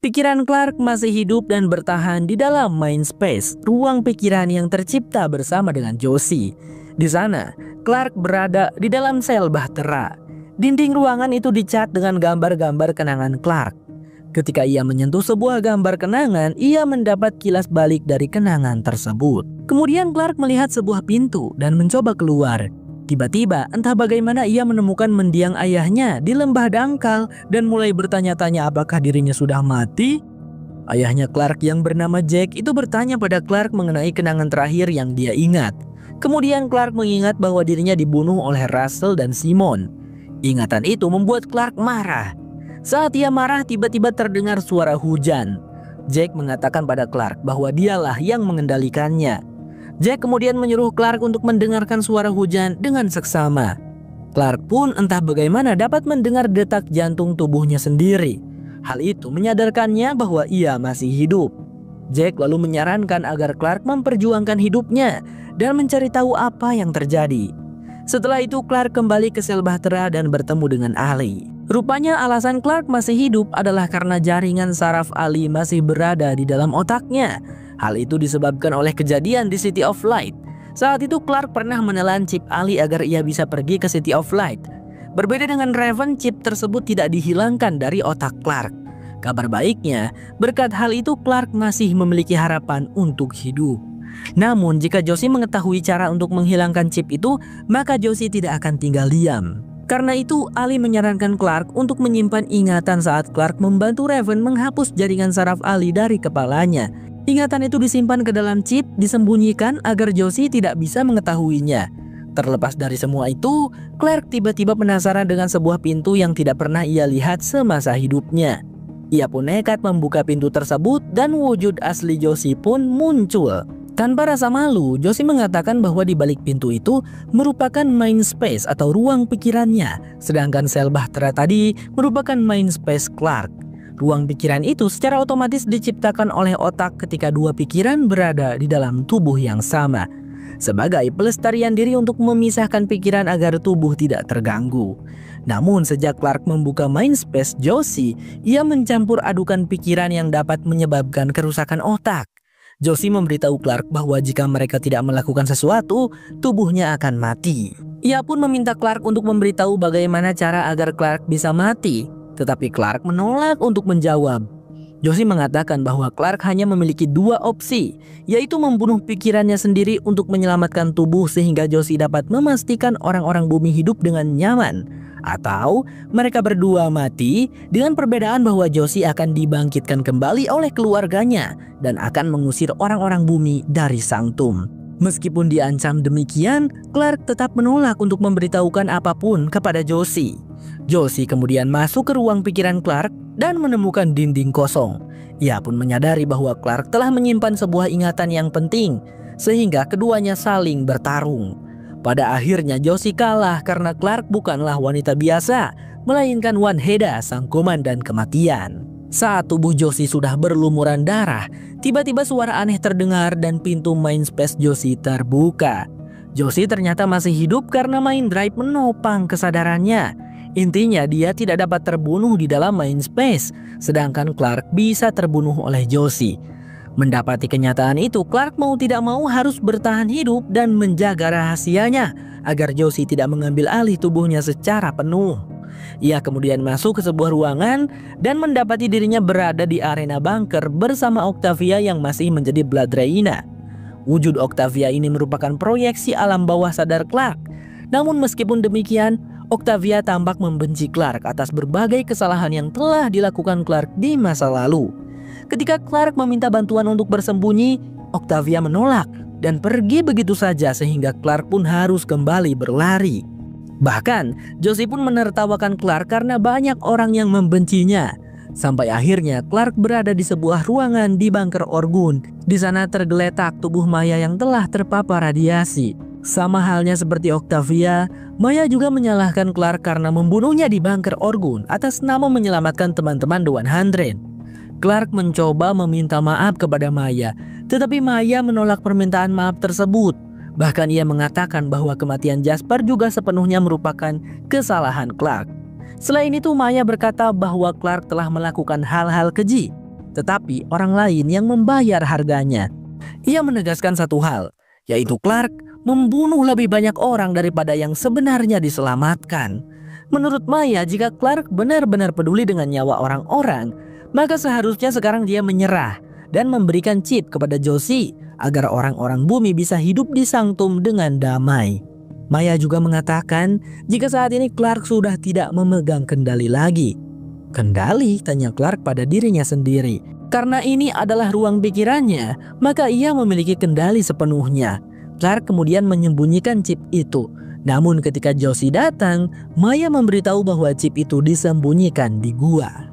Pikiran Clark masih hidup dan bertahan di dalam mind space, ruang pikiran yang tercipta bersama dengan Josie. Di sana, Clark berada di dalam sel bahtera. Dinding ruangan itu dicat dengan gambar-gambar kenangan Clark. Ketika ia menyentuh sebuah gambar kenangan, ia mendapat kilas balik dari kenangan tersebut. Kemudian Clark melihat sebuah pintu dan mencoba keluar. Tiba-tiba, entah bagaimana ia menemukan mendiang ayahnya di lembah dangkal dan mulai bertanya-tanya apakah dirinya sudah mati. Ayahnya Clark yang bernama Jack itu bertanya pada Clark mengenai kenangan terakhir yang dia ingat. Kemudian Clark mengingat bahwa dirinya dibunuh oleh Russell dan Simon. Ingatan itu membuat Clark marah. Saat ia marah, tiba-tiba terdengar suara hujan. Jack mengatakan pada Clark bahwa dialah yang mengendalikannya. Jack kemudian menyuruh Clark untuk mendengarkan suara hujan dengan seksama. Clark pun entah bagaimana dapat mendengar detak jantung tubuhnya sendiri. Hal itu menyadarkannya bahwa ia masih hidup. Jack lalu menyarankan agar Clark memperjuangkan hidupnya dan mencari tahu apa yang terjadi. Setelah itu Clark kembali ke sel bahtera dan bertemu dengan Ali. Rupanya alasan Clark masih hidup adalah karena jaringan saraf Ali masih berada di dalam otaknya. Hal itu disebabkan oleh kejadian di City of Light. Saat itu Clark pernah menelan chip Ali agar ia bisa pergi ke City of Light. Berbeda dengan Raven, chip tersebut tidak dihilangkan dari otak Clark. Kabar baiknya, berkat hal itu Clark masih memiliki harapan untuk hidup. Namun jika Josie mengetahui cara untuk menghilangkan chip itu, maka Josie tidak akan tinggal diam. Karena itu, Ali menyarankan Clark untuk menyimpan ingatan saat Clark membantu Raven menghapus jaringan saraf Ali dari kepalanya. Ingatan itu disimpan ke dalam chip, disembunyikan agar Josie tidak bisa mengetahuinya. Terlepas dari semua itu, Clark tiba-tiba penasaran dengan sebuah pintu yang tidak pernah ia lihat semasa hidupnya. Ia pun nekat membuka pintu tersebut dan wujud asli Josie pun muncul. Tanpa rasa malu, Josie mengatakan bahwa di balik pintu itu merupakan mind space atau ruang pikirannya, sedangkan sel bahtera tadi merupakan mind space Clark. Ruang pikiran itu secara otomatis diciptakan oleh otak ketika dua pikiran berada di dalam tubuh yang sama, sebagai pelestarian diri untuk memisahkan pikiran agar tubuh tidak terganggu. Namun sejak Clark membuka mind space Josie, ia mencampur adukan pikiran yang dapat menyebabkan kerusakan otak. Josie memberitahu Clark bahwa jika mereka tidak melakukan sesuatu, tubuhnya akan mati. Ia pun meminta Clark untuk memberitahu bagaimana cara agar Clark bisa mati. Tetapi Clark menolak untuk menjawab. Josie mengatakan bahwa Clark hanya memiliki dua opsi, yaitu membunuh pikirannya sendiri untuk menyelamatkan tubuh sehingga Josie dapat memastikan orang-orang bumi hidup dengan nyaman, atau mereka berdua mati dengan perbedaan bahwa Josie akan dibangkitkan kembali oleh keluarganya dan akan mengusir orang-orang bumi dari Sanctum. Meskipun diancam demikian, Clark tetap menolak untuk memberitahukan apapun kepada Josie. Josie kemudian masuk ke ruang pikiran Clark dan menemukan dinding kosong. Ia pun menyadari bahwa Clark telah menyimpan sebuah ingatan yang penting, sehingga keduanya saling bertarung. Pada akhirnya Josie kalah karena Clark bukanlah wanita biasa, melainkan Wanheda, sang komandan kematian. Saat tubuh Josie sudah berlumuran darah, tiba-tiba suara aneh terdengar dan pintu mind space Josie terbuka. Josie ternyata masih hidup karena mind drive menopang kesadarannya. Intinya dia tidak dapat terbunuh di dalam mind space, sedangkan Clark bisa terbunuh oleh Josie. Mendapati kenyataan itu, Clark mau tidak mau harus bertahan hidup dan menjaga rahasianya agar Josie tidak mengambil alih tubuhnya secara penuh. Ia kemudian masuk ke sebuah ruangan dan mendapati dirinya berada di arena bunker bersama Octavia yang masih menjadi Blood Reina. Wujud Octavia ini merupakan proyeksi alam bawah sadar Clark. Namun meskipun demikian, Octavia tampak membenci Clark atas berbagai kesalahan yang telah dilakukan Clark di masa lalu. Ketika Clark meminta bantuan untuk bersembunyi, Octavia menolak dan pergi begitu saja sehingga Clark pun harus kembali berlari. Bahkan, Josie pun menertawakan Clark karena banyak orang yang membencinya. Sampai akhirnya Clark berada di sebuah ruangan di bunker Orgun. Di sana tergeletak tubuh Maya yang telah terpapar radiasi. Sama halnya seperti Octavia, Maya juga menyalahkan Clark karena membunuhnya di bunker Orgun atas nama menyelamatkan teman-teman The 100. Clark mencoba meminta maaf kepada Maya, tetapi Maya menolak permintaan maaf tersebut. Bahkan ia mengatakan bahwa kematian Jasper juga sepenuhnya merupakan kesalahan Clark. Selain itu, Maya berkata bahwa Clark telah melakukan hal-hal keji. tetapi orang lain yang membayar harganya. Ia menegaskan satu hal, yaitu Clark membunuh lebih banyak orang daripada yang sebenarnya diselamatkan. Menurut Maya, jika Clark benar-benar peduli dengan nyawa orang-orang, maka seharusnya sekarang dia menyerah dan memberikan chip kepada Josie agar orang-orang bumi bisa hidup di sanctum dengan damai. Maya juga mengatakan jika saat ini Clark sudah tidak memegang kendali lagi. Kendali? Tanya Clark pada dirinya sendiri. Karena ini adalah ruang pikirannya, maka ia memiliki kendali sepenuhnya. Clark kemudian menyembunyikan chip itu. Namun ketika Josie datang, Maya memberitahu bahwa chip itu disembunyikan di gua.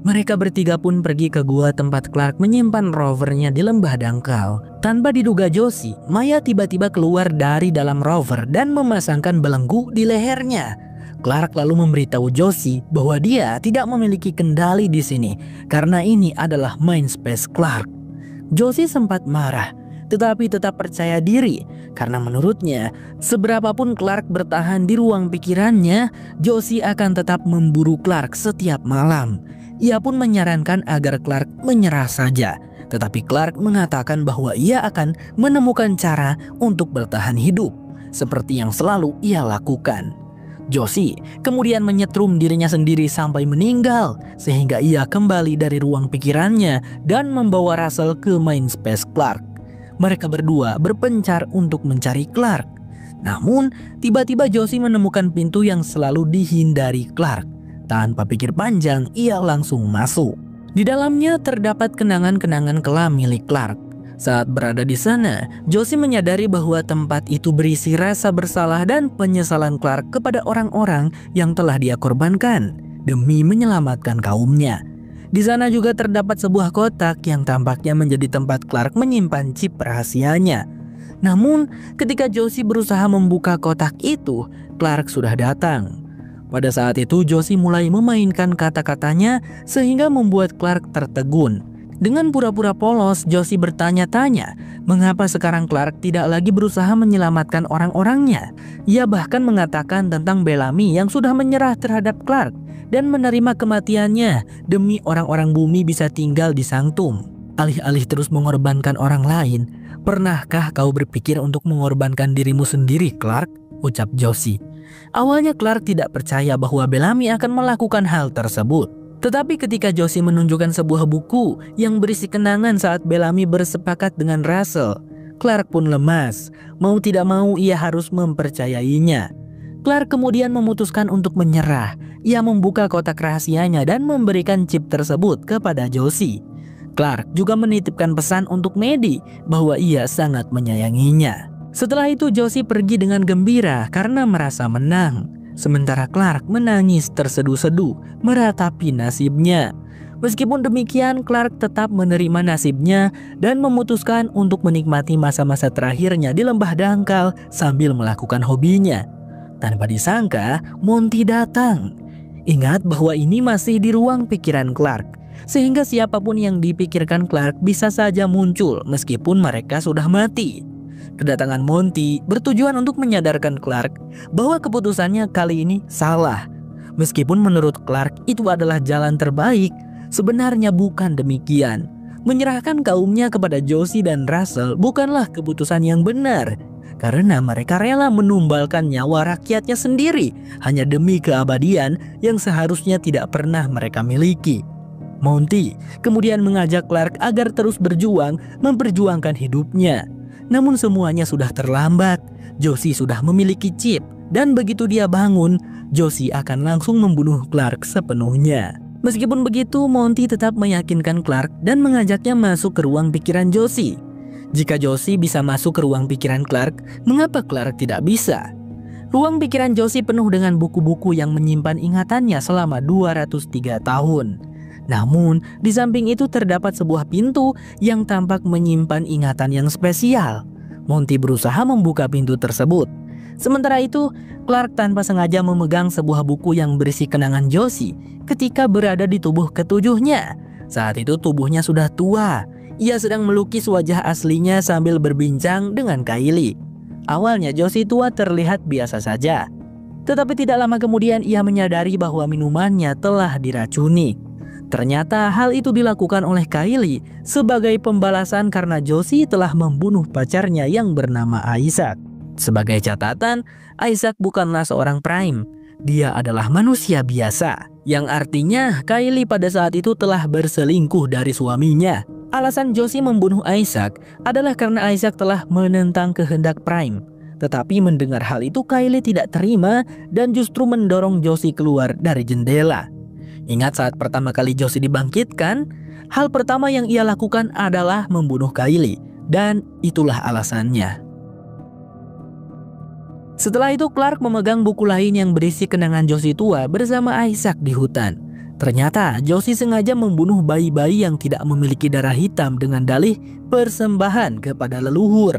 Mereka bertiga pun pergi ke gua tempat Clark menyimpan rovernya di lembah dangkal. Tanpa diduga Josie, Maya tiba-tiba keluar dari dalam rover dan memasangkan belenggu di lehernya. Clark lalu memberitahu Josie bahwa dia tidak memiliki kendali di sini karena ini adalah Mindspace Clark. Josie sempat marah, tetapi tetap percaya diri karena menurutnya seberapapun Clark bertahan di ruang pikirannya, Josie akan tetap memburu Clark setiap malam. Ia pun menyarankan agar Clark menyerah saja, tetapi Clark mengatakan bahwa ia akan menemukan cara untuk bertahan hidup seperti yang selalu ia lakukan. Josie kemudian menyetrum dirinya sendiri sampai meninggal sehingga ia kembali dari ruang pikirannya dan membawa Russell ke Mindspace Clark. Mereka berdua berpencar untuk mencari Clark. Namun tiba-tiba Josie menemukan pintu yang selalu dihindari Clark. Tanpa pikir panjang ia langsung masuk. Di dalamnya terdapat kenangan-kenangan kelam milik Clark. Saat berada di sana, Josie menyadari bahwa tempat itu berisi rasa bersalah dan penyesalan Clark kepada orang-orang yang telah dia korbankan demi menyelamatkan kaumnya. Di sana juga terdapat sebuah kotak yang tampaknya menjadi tempat Clark menyimpan chip rahasianya. Namun, ketika Josie berusaha membuka kotak itu, Clark sudah datang. Pada saat itu, Josie mulai memainkan kata-katanya sehingga membuat Clark tertegun. Dengan pura-pura polos, Josie bertanya-tanya mengapa sekarang Clark tidak lagi berusaha menyelamatkan orang-orangnya. Ia bahkan mengatakan tentang Bellamy yang sudah menyerah terhadap Clark dan menerima kematiannya demi orang-orang bumi bisa tinggal di sanctum. Alih-alih terus mengorbankan orang lain, pernahkah kau berpikir untuk mengorbankan dirimu sendiri, Clark? Ucap Josie. Awalnya Clark tidak percaya bahwa Bellamy akan melakukan hal tersebut. Tetapi ketika Josie menunjukkan sebuah buku yang berisi kenangan saat Bellamy bersepakat dengan Russell, Clark pun lemas. Mau tidak mau ia harus mempercayainya. Clark kemudian memutuskan untuk menyerah. Ia membuka kotak rahasianya dan memberikan chip tersebut kepada Josie. Clark juga menitipkan pesan untuk Maddie bahwa ia sangat menyayanginya. Setelah itu Josie pergi dengan gembira karena merasa menang. Sementara Clark menangis terseduh-seduh meratapi nasibnya. Meskipun demikian, Clark tetap menerima nasibnya dan memutuskan untuk menikmati masa-masa terakhirnya di lembah dangkal sambil melakukan hobinya. Tanpa disangka, Monty datang. Ingat bahwa ini masih di ruang pikiran Clark, sehingga siapapun yang dipikirkan Clark bisa saja muncul meskipun mereka sudah mati. Kedatangan Monty bertujuan untuk menyadarkan Clark bahwa keputusannya kali ini salah. Meskipun menurut Clark itu adalah jalan terbaik, sebenarnya bukan demikian. Menyerahkan kaumnya kepada Josie dan Russell bukanlah keputusan yang benar, karena mereka rela menumbalkan nyawa rakyatnya sendiri hanya demi keabadian yang seharusnya tidak pernah mereka miliki. Monty kemudian mengajak Clark agar terus berjuang memperjuangkan hidupnya. Namun semuanya sudah terlambat. Josie sudah memiliki chip dan begitu dia bangun, Josie akan langsung membunuh Clark sepenuhnya. Meskipun begitu, Monty tetap meyakinkan Clark dan mengajaknya masuk ke ruang pikiran Josie. Jika Josie bisa masuk ke ruang pikiran Clark, mengapa Clark tidak bisa? Ruang pikiran Josie penuh dengan buku-buku yang menyimpan ingatannya selama 203 tahun. Namun, di samping itu terdapat sebuah pintu yang tampak menyimpan ingatan yang spesial. Monty berusaha membuka pintu tersebut. Sementara itu, Clark tanpa sengaja memegang sebuah buku yang berisi kenangan Josie ketika berada di tubuh ketujuhnya. Saat itu tubuhnya sudah tua. Ia sedang melukis wajah aslinya sambil berbincang dengan Kylie. Awalnya Josie tua terlihat biasa saja. Tetapi tidak lama kemudian ia menyadari bahwa minumannya telah diracuni. Ternyata hal itu dilakukan oleh Kylie sebagai pembalasan karena Josie telah membunuh pacarnya yang bernama Isaac. Sebagai catatan, Isaac bukanlah seorang Prime. Dia adalah manusia biasa, yang artinya Kylie pada saat itu telah berselingkuh dari suaminya. Alasan Josie membunuh Isaac adalah karena Isaac telah menentang kehendak Prime. Tetapi mendengar hal itu Kylie tidak terima dan justru mendorong Josie keluar dari jendela. Ingat saat pertama kali Josie dibangkitkan, hal pertama yang ia lakukan adalah membunuh Kylie, dan itulah alasannya. Setelah itu Clark memegang buku lain yang berisi kenangan Josie tua bersama Isaac di hutan. Ternyata Josie sengaja membunuh bayi-bayi yang tidak memiliki darah hitam dengan dalih persembahan kepada leluhur.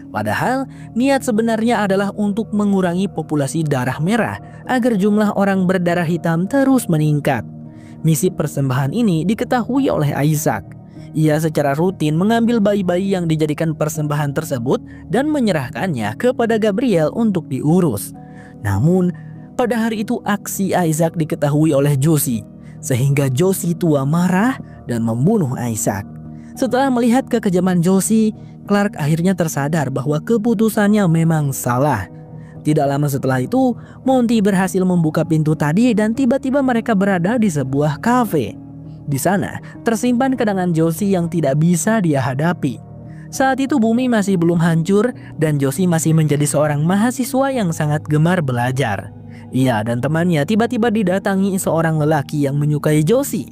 Padahal niat sebenarnya adalah untuk mengurangi populasi darah merah agar jumlah orang berdarah hitam terus meningkat. Misi persembahan ini diketahui oleh Isaac. Ia secara rutin mengambil bayi-bayi yang dijadikan persembahan tersebut dan menyerahkannya kepada Gabriel untuk diurus. Namun pada hari itu aksi Isaac diketahui oleh Josie, sehingga Josie tua marah dan membunuh Isaac. Setelah melihat kekejaman Josie, Clark akhirnya tersadar bahwa keputusannya memang salah. Tidak lama setelah itu, Monty berhasil membuka pintu tadi dan tiba-tiba mereka berada di sebuah kafe. Di sana tersimpan kenangan Josie yang tidak bisa dia hadapi. Saat itu bumi masih belum hancur dan Josie masih menjadi seorang mahasiswa yang sangat gemar belajar. Ia dan temannya tiba-tiba didatangi seorang lelaki yang menyukai Josie.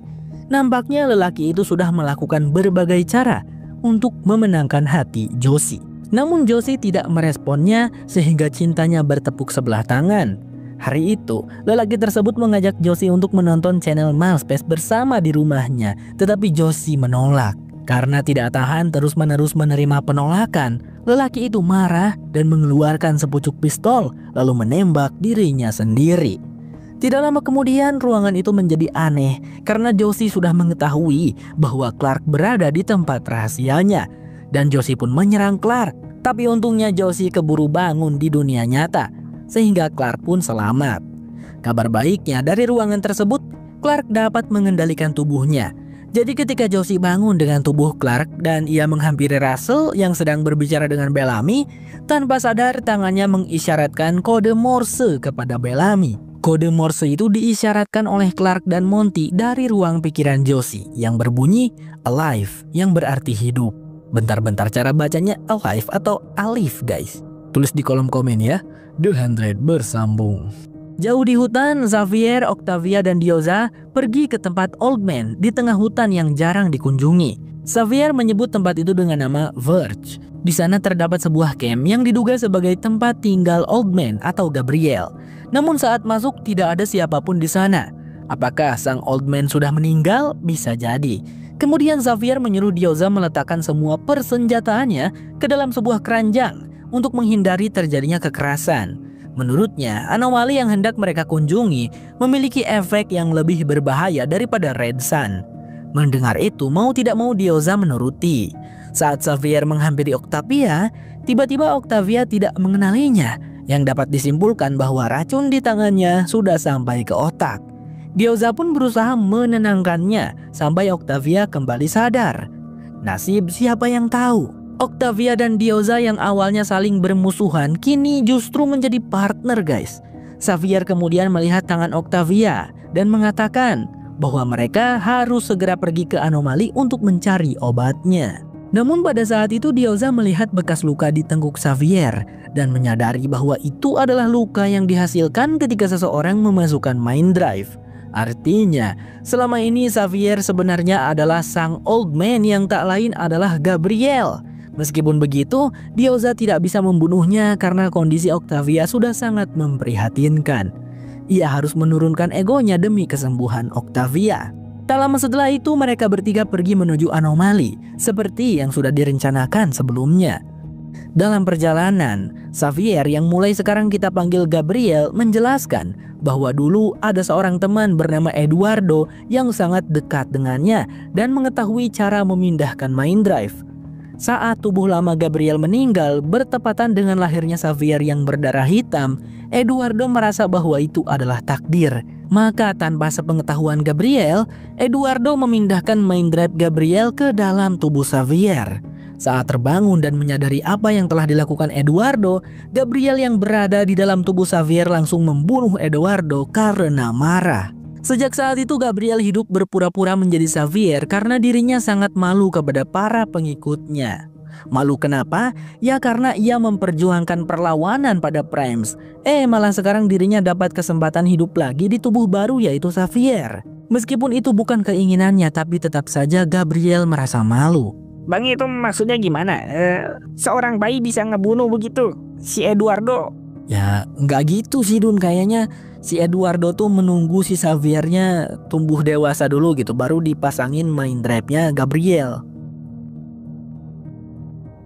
Nampaknya lelaki itu sudah melakukan berbagai cara untuk memenangkan hati Josie. Namun Josie tidak meresponnya sehingga cintanya bertepuk sebelah tangan. Hari itu, lelaki tersebut mengajak Josie untuk menonton channel MySpace bersama di rumahnya, tetapi Josie menolak. Karena tidak tahan terus-menerus menerima penolakan, lelaki itu marah dan mengeluarkan sepucuk pistol lalu menembak dirinya sendiri. Tidak lama kemudian ruangan itu menjadi aneh karena Josie sudah mengetahui bahwa Clark berada di tempat rahasianya. Dan Josie pun menyerang Clark. Tapi untungnya Josie keburu bangun di dunia nyata, sehingga Clark pun selamat. Kabar baiknya dari ruangan tersebut, Clark dapat mengendalikan tubuhnya. Jadi ketika Josie bangun dengan tubuh Clark dan ia menghampiri Russell yang sedang berbicara dengan Bellamy, tanpa sadar tangannya mengisyaratkan kode Morse kepada Bellamy. Kode Morse itu diisyaratkan oleh Clark dan Monty dari ruang pikiran Josie yang berbunyi alive, yang berarti hidup. Bentar-bentar cara bacanya alive atau alif guys. Tulis di kolom komen ya. The 100 bersambung. Jauh di hutan, Xavier, Octavia, dan Diyoza pergi ke tempat Old Man di tengah hutan yang jarang dikunjungi. Xavier menyebut tempat itu dengan nama Verge. Di sana terdapat sebuah camp yang diduga sebagai tempat tinggal Old Man atau Gabriel. Namun saat masuk tidak ada siapapun di sana. Apakah sang Old Man sudah meninggal? Bisa jadi. Kemudian Xavier menyuruh Diyoza meletakkan semua persenjataannya ke dalam sebuah keranjang untuk menghindari terjadinya kekerasan. Menurutnya, anomali yang hendak mereka kunjungi memiliki efek yang lebih berbahaya daripada Red Sun. Mendengar itu, mau tidak mau Diyoza menuruti. Saat Xavier menghampiri Octavia, tiba-tiba Octavia tidak mengenalinya, yang dapat disimpulkan bahwa racun di tangannya sudah sampai ke otak. Diyoza pun berusaha menenangkannya sampai Octavia kembali sadar. Nasib siapa yang tahu? Octavia dan Diyoza yang awalnya saling bermusuhan kini justru menjadi partner guys. Xavier kemudian melihat tangan Octavia dan mengatakan bahwa mereka harus segera pergi ke anomali untuk mencari obatnya. Namun pada saat itu Diyoza melihat bekas luka di tengkuk Xavier dan menyadari bahwa itu adalah luka yang dihasilkan ketika seseorang memasukkan mind drive. Artinya, selama ini Xavier sebenarnya adalah sang Old Man yang tak lain adalah Gabriel. Meskipun begitu, Diyoza tidak bisa membunuhnya karena kondisi Octavia sudah sangat memprihatinkan. Ia harus menurunkan egonya demi kesembuhan Octavia. Tak lama setelah itu mereka bertiga pergi menuju anomali seperti yang sudah direncanakan sebelumnya. Dalam perjalanan, Xavier yang mulai sekarang kita panggil Gabriel menjelaskan bahwa dulu ada seorang teman bernama Eduardo yang sangat dekat dengannya dan mengetahui cara memindahkan mind drive. Saat tubuh lama Gabriel meninggal bertepatan dengan lahirnya Xavier yang berdarah hitam, Eduardo merasa bahwa itu adalah takdir. Maka tanpa sepengetahuan Gabriel, Eduardo memindahkan mind drive Gabriel ke dalam tubuh Xavier. Saat terbangun dan menyadari apa yang telah dilakukan Eduardo, Gabriel yang berada di dalam tubuh Xavier langsung membunuh Eduardo karena marah. Sejak saat itu Gabriel hidup berpura-pura menjadi Xavier karena dirinya sangat malu kepada para pengikutnya. Malu kenapa? Ya karena ia memperjuangkan perlawanan pada Primes. Malah sekarang dirinya dapat kesempatan hidup lagi di tubuh baru yaitu Xavier. Meskipun itu bukan keinginannya, tapi tetap saja Gabriel merasa malu. Bang, itu maksudnya gimana? Seorang bayi bisa ngebunuh begitu si Eduardo? Ya nggak gitu sih Dun, kayaknya si Eduardo tuh menunggu si Xaviernya tumbuh dewasa dulu gitu, baru dipasangin mind drive-nya Gabriel.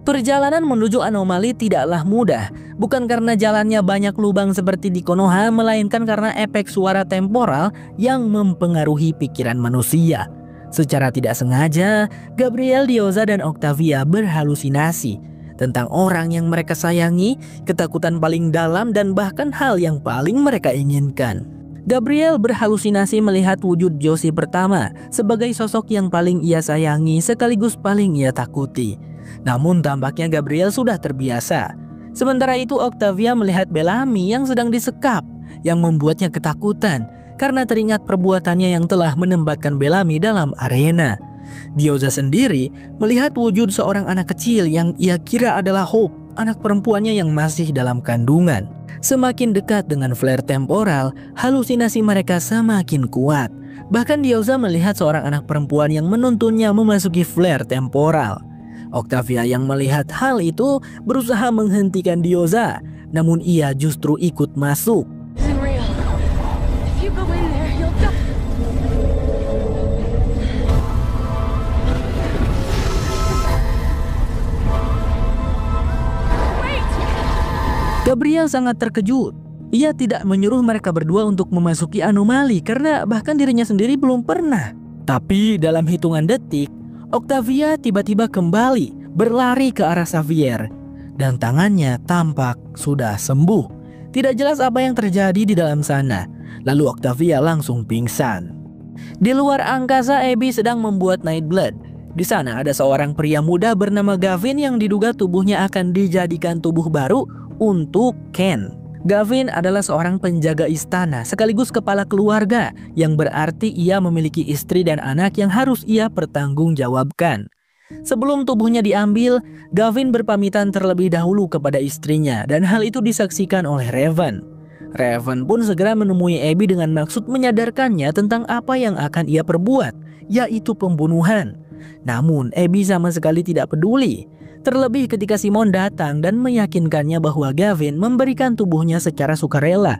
Perjalanan menuju anomali tidaklah mudah, bukan karena jalannya banyak lubang seperti di Konoha, melainkan karena efek suara temporal yang mempengaruhi pikiran manusia. Secara tidak sengaja, Gabriel, Diyoza, dan Octavia berhalusinasi tentang orang yang mereka sayangi, ketakutan paling dalam, dan bahkan hal yang paling mereka inginkan. Gabriel berhalusinasi melihat wujud Josie pertama sebagai sosok yang paling ia sayangi sekaligus paling ia takuti. Namun tampaknya Gabriel sudah terbiasa. Sementara itu Octavia melihat Bellamy yang sedang disekap, yang membuatnya ketakutan karena teringat perbuatannya yang telah menempatkan Bellamy dalam arena. Diyoza sendiri melihat wujud seorang anak kecil yang ia kira adalah Hope, anak perempuannya yang masih dalam kandungan. Semakin dekat dengan flare temporal, halusinasi mereka semakin kuat. Bahkan Diyoza melihat seorang anak perempuan yang menuntunnya memasuki flare temporal. Octavia yang melihat hal itu berusaha menghentikan Diyoza, namun ia justru ikut masuk. Gabriel sangat terkejut. Ia tidak menyuruh mereka berdua untuk memasuki anomali karena bahkan dirinya sendiri belum pernah. Tapi dalam hitungan detik, Octavia tiba-tiba kembali berlari ke arah Xavier dan tangannya tampak sudah sembuh. Tidak jelas apa yang terjadi di dalam sana. Lalu Octavia langsung pingsan. Di luar angkasa, Abby sedang membuat Nightblood. Di sana ada seorang pria muda bernama Gavin yang diduga tubuhnya akan dijadikan tubuh baru untuk Ken. Gavin adalah seorang penjaga istana sekaligus kepala keluarga, yang berarti ia memiliki istri dan anak yang harus ia pertanggungjawabkan. Sebelum tubuhnya diambil, Gavin berpamitan terlebih dahulu kepada istrinya dan hal itu disaksikan oleh Raven. Raven pun segera menemui Abby dengan maksud menyadarkannya tentang apa yang akan ia perbuat, yaitu pembunuhan. Namun Abby sama sekali tidak peduli. Terlebih ketika Simon datang dan meyakinkannya bahwa Gavin memberikan tubuhnya secara sukarela.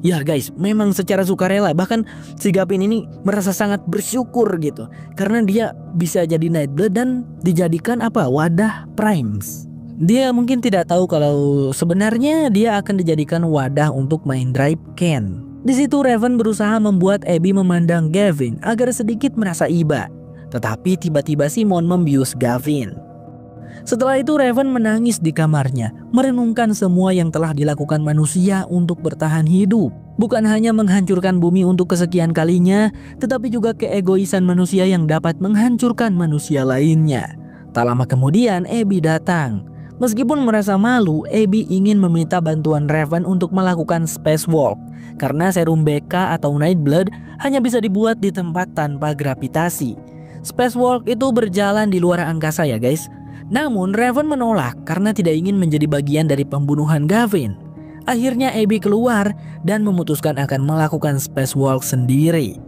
Ya guys, memang secara sukarela. Bahkan si Gavin ini merasa sangat bersyukur gitu, karena dia bisa jadi Nightblood dan dijadikan wadah Primes. Dia mungkin tidak tahu kalau sebenarnya dia akan dijadikan wadah untuk mind drive Ken. Di situ Raven berusaha membuat Abby memandang Gavin agar sedikit merasa iba. Tetapi tiba-tiba Simon membius Gavin. Setelah itu Raven menangis di kamarnya, merenungkan semua yang telah dilakukan manusia untuk bertahan hidup. Bukan hanya menghancurkan bumi untuk kesekian kalinya, tetapi juga keegoisan manusia yang dapat menghancurkan manusia lainnya. Tak lama kemudian Abby datang. Meskipun merasa malu, Abby ingin meminta bantuan Raven untuk melakukan spacewalk, karena serum BK atau Nightblood hanya bisa dibuat di tempat tanpa gravitasi. Spacewalk itu berjalan di luar angkasa ya guys. Namun Raven menolak karena tidak ingin menjadi bagian dari pembunuhan Gavin. Akhirnya Abby keluar dan memutuskan akan melakukan spacewalk sendiri.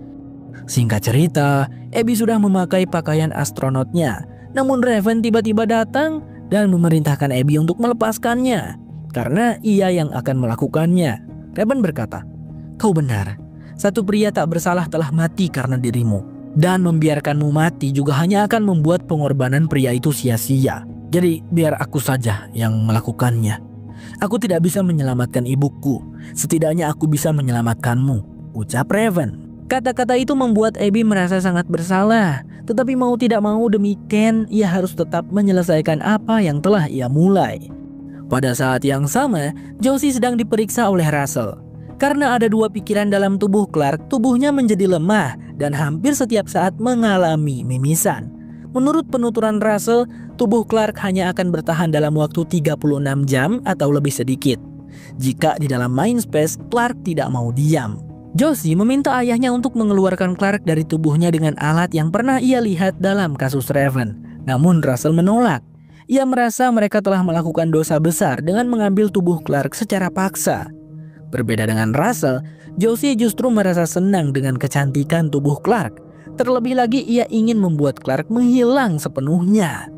Singkat cerita, Abby sudah memakai pakaian astronotnya. Namun Raven tiba-tiba datang dan memerintahkan Abby untuk melepaskannya, karena ia yang akan melakukannya. Raven berkata, "Kau benar, satu pria tak bersalah telah mati karena dirimu. Dan membiarkanmu mati juga hanya akan membuat pengorbanan pria itu sia-sia. Jadi biar aku saja yang melakukannya. Aku tidak bisa menyelamatkan ibuku. Setidaknya aku bisa menyelamatkanmu," ucap Raven. Kata-kata itu membuat Abby merasa sangat bersalah, tetapi mau tidak mau demi Ken, ia harus tetap menyelesaikan apa yang telah ia mulai. Pada saat yang sama, Josie sedang diperiksa oleh Russell. Karena ada dua pikiran dalam tubuh Clark, tubuhnya menjadi lemah dan hampir setiap saat mengalami mimisan. Menurut penuturan Russell, tubuh Clark hanya akan bertahan dalam waktu 36 jam atau lebih sedikit. Jika di dalam Mind Space, Clark tidak mau diam. Josie meminta ayahnya untuk mengeluarkan Clark dari tubuhnya dengan alat yang pernah ia lihat dalam kasus Raven. Namun Russell menolak. Ia merasa mereka telah melakukan dosa besar dengan mengambil tubuh Clark secara paksa. Berbeda dengan Russell, Josie justru merasa senang dengan kecantikan tubuh Clark. Terlebih lagi ia ingin membuat Clark menghilang sepenuhnya.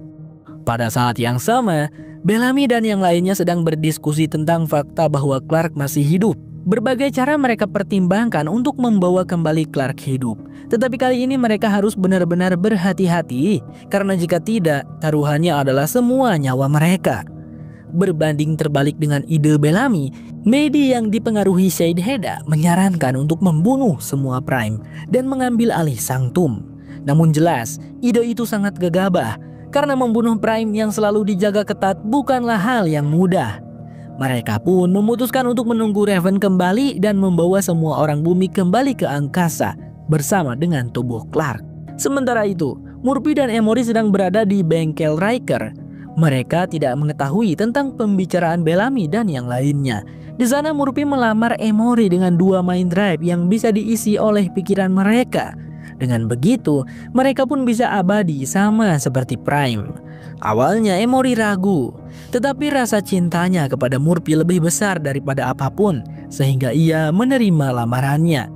Pada saat yang sama, Bellamy dan yang lainnya sedang berdiskusi tentang fakta bahwa Clark masih hidup. Berbagai cara mereka pertimbangkan untuk membawa kembali Clark hidup. Tetapi kali ini mereka harus benar-benar berhati-hati, karena jika tidak, taruhannya adalah semua nyawa mereka. Berbanding terbalik dengan ide Bellamy, Maddie yang dipengaruhi Shade Heda menyarankan untuk membunuh semua Prime dan mengambil alih Sanctum. Namun jelas, ide itu sangat gegabah, karena membunuh Prime yang selalu dijaga ketat bukanlah hal yang mudah. Mereka pun memutuskan untuk menunggu Raven kembali dan membawa semua orang bumi kembali ke angkasa bersama dengan tubuh Clark. Sementara itu, Murphy dan Emory sedang berada di bengkel Riker. Mereka tidak mengetahui tentang pembicaraan Bellamy dan yang lainnya. Di sana Murphy melamar Emory dengan 2 mind drive yang bisa diisi oleh pikiran mereka. Dengan begitu, mereka pun bisa abadi sama seperti Prime. Awalnya Emory ragu, tetapi rasa cintanya kepada Murphy lebih besar daripada apapun, sehingga ia menerima lamarannya.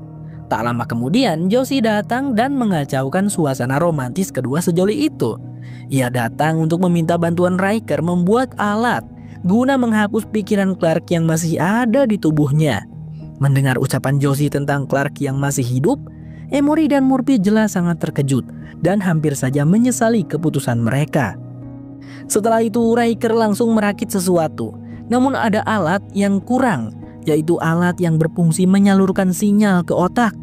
Tak lama kemudian, Josie datang dan mengacaukan suasana romantis kedua sejoli itu. Ia datang untuk meminta bantuan Riker membuat alat guna menghapus pikiran Clark yang masih ada di tubuhnya. Mendengar ucapan Josie tentang Clark yang masih hidup, Emory dan Murphy jelas sangat terkejut dan hampir saja menyesali keputusan mereka. Setelah itu Riker langsung merakit sesuatu, namun ada alat yang kurang, yaitu alat yang berfungsi menyalurkan sinyal ke otak.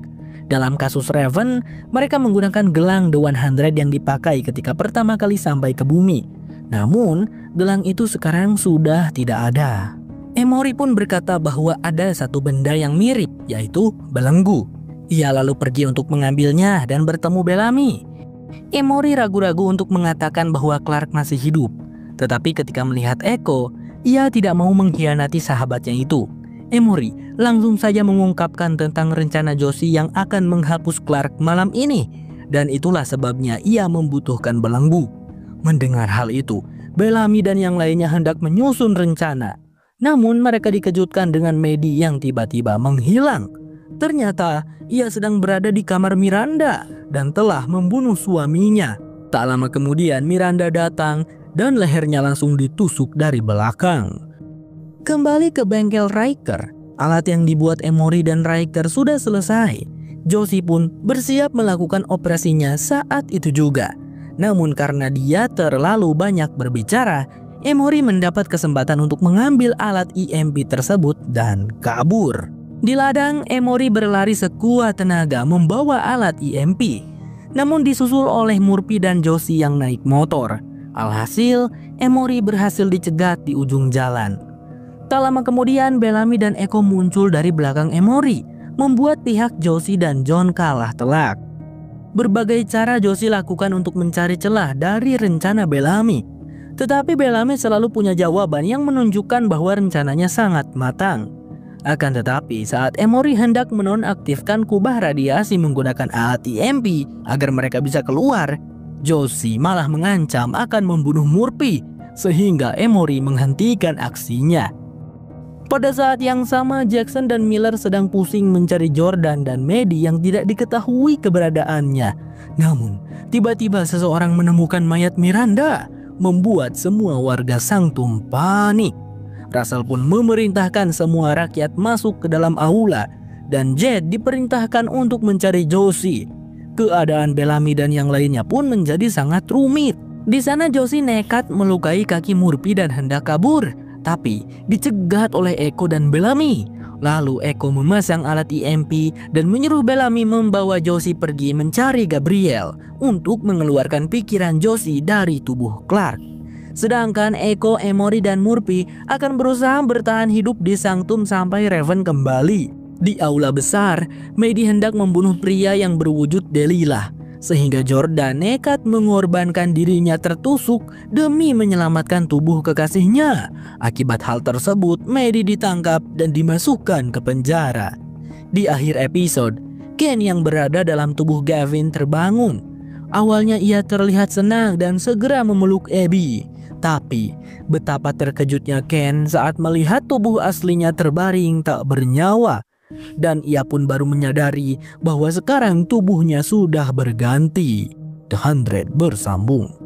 Dalam kasus Raven, mereka menggunakan gelang The 100 yang dipakai ketika pertama kali sampai ke bumi. Namun, gelang itu sekarang sudah tidak ada. Emory pun berkata bahwa ada satu benda yang mirip, yaitu belenggu. Ia lalu pergi untuk mengambilnya dan bertemu Bellamy. Emory ragu-ragu untuk mengatakan bahwa Clark masih hidup. Tetapi ketika melihat Echo, ia tidak mau mengkhianati sahabatnya itu. Emory langsung saja mengungkapkan tentang rencana Josie yang akan menghapus Clark malam ini. Dan itulah sebabnya ia membutuhkan belenggu. Mendengar hal itu, Bellamy dan yang lainnya hendak menyusun rencana. Namun mereka dikejutkan dengan Maddie yang tiba-tiba menghilang. Ternyata ia sedang berada di kamar Miranda dan telah membunuh suaminya. Tak lama kemudian Miranda datang dan lehernya langsung ditusuk dari belakang. Kembali ke bengkel Riker, alat yang dibuat Emory dan Riker sudah selesai. Josie pun bersiap melakukan operasinya saat itu juga. Namun karena dia terlalu banyak berbicara, Emory mendapat kesempatan untuk mengambil alat EMP tersebut dan kabur. Di ladang, Emory berlari sekuat tenaga membawa alat EMP. Namun disusul oleh Murphy dan Josie yang naik motor. Alhasil, Emory berhasil dicegat di ujung jalan. Tak lama kemudian, Bellamy dan Echo muncul dari belakang Emory, membuat pihak Josie dan John kalah telak. Berbagai cara Josie lakukan untuk mencari celah dari rencana Bellamy. Tetapi Bellamy selalu punya jawaban yang menunjukkan bahwa rencananya sangat matang. Akan tetapi saat Emory hendak menonaktifkan kubah radiasi menggunakan alat EMP agar mereka bisa keluar, Josie malah mengancam akan membunuh Murphy sehingga Emory menghentikan aksinya. Pada saat yang sama, Jackson dan Miller sedang pusing mencari Jordan dan Maddie yang tidak diketahui keberadaannya. Namun, tiba-tiba seseorang menemukan mayat Miranda, membuat semua warga Sanctum panik. Russell pun memerintahkan semua rakyat masuk ke dalam aula dan Jed diperintahkan untuk mencari Josie. Keadaan Bellamy dan yang lainnya pun menjadi sangat rumit. Di sana Josie nekat melukai kaki Murphy dan hendak kabur, tapi dicegat oleh Echo dan Bellamy. Lalu Echo memasang alat EMP dan menyuruh Bellamy membawa Josie pergi mencari Gabriel untuk mengeluarkan pikiran Josie dari tubuh Clark. Sedangkan Echo, Emory, dan Murphy akan berusaha bertahan hidup di Sanctum sampai Raven kembali. Di aula besar, Maddie hendak membunuh pria yang berwujud Delilah, sehingga Jordan nekat mengorbankan dirinya tertusuk demi menyelamatkan tubuh kekasihnya. Akibat hal tersebut, Maddie ditangkap dan dimasukkan ke penjara. Di akhir episode, Ken yang berada dalam tubuh Gavin terbangun. Awalnya ia terlihat senang dan segera memeluk Abby. Tapi betapa terkejutnya Ken saat melihat tubuh aslinya terbaring tak bernyawa. Dan ia pun baru menyadari bahwa sekarang tubuhnya sudah berganti. The 100 bersambung.